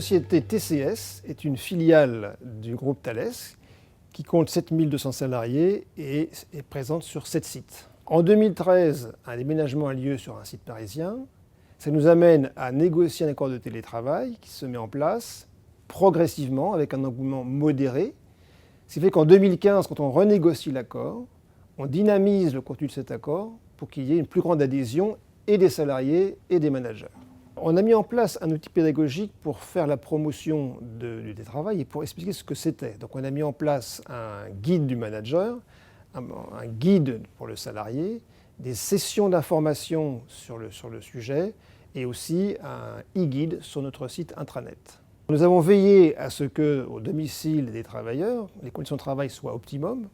société TCS est une filiale du groupe Thales qui compte 7200 salariés et est présente sur 7 sites. En 2013, un déménagement a lieu sur un site parisien. Ça nous amène à négocier un accord de télétravail qui se met en place progressivement avec un engouement modéré. Ce qui fait qu'en 2015, quand on renégocie l'accord, on dynamise le contenu de cet accord pour qu'il y ait une plus grande adhésion et des salariés et des managers. On a mis en place un outil pédagogique pour faire la promotion du télétravail et pour expliquer ce que c'était. Donc on a mis en place un guide du manager, un guide pour le salarié, des sessions d'information sur le sujet et aussi un e-guide sur notre site intranet. Nous avons veillé à ce qu'au domicile des travailleurs, les conditions de travail soient optimum.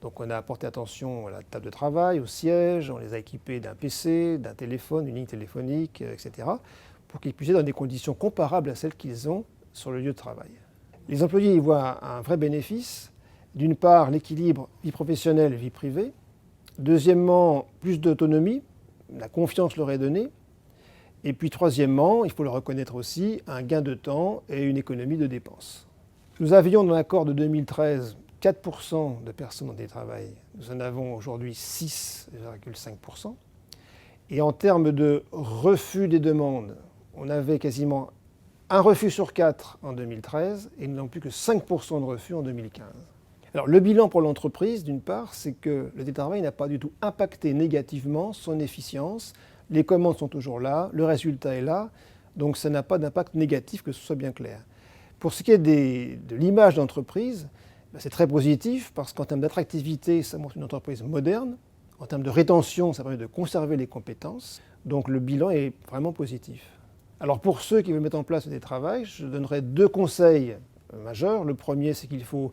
Donc on a apporté attention à la table de travail, au siège, on les a équipés d'un PC, d'un téléphone, d'une ligne téléphonique, etc. pour qu'ils puissent être dans des conditions comparables à celles qu'ils ont sur le lieu de travail. Les employés y voient un vrai bénéfice. D'une part, l'équilibre vie professionnelle et vie privée. Deuxièmement, plus d'autonomie, la confiance leur est donnée. Et puis troisièmement, il faut le reconnaître aussi, un gain de temps et une économie de dépenses. Nous avions dans l'accord de 2013 4% de personnes en télétravail. Nous en avons aujourd'hui 6,5%. Et en termes de refus des demandes, on avait quasiment un refus sur 4 en 2013 et nous n'avons plus que 5% de refus en 2015. Alors le bilan pour l'entreprise, d'une part, c'est que le télétravail n'a pas du tout impacté négativement son efficience. Les commandes sont toujours là, le résultat est là, donc ça n'a pas d'impact négatif, que ce soit bien clair. Pour ce qui est de l'image d'entreprise, c'est très positif parce qu'en termes d'attractivité, ça montre une entreprise moderne. En termes de rétention, ça permet de conserver les compétences. Donc le bilan est vraiment positif. Alors pour ceux qui veulent mettre en place le télétravail, je donnerai 2 conseils majeurs. Le premier, c'est qu'il faut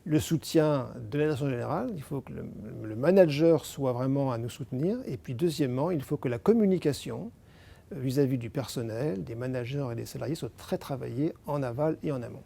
le soutien de la direction générale. Il faut que le manager soit vraiment à nous soutenir. Et puis deuxièmement, il faut que la communication vis-à-vis du personnel, des managers et des salariés soit très travaillée en aval et en amont.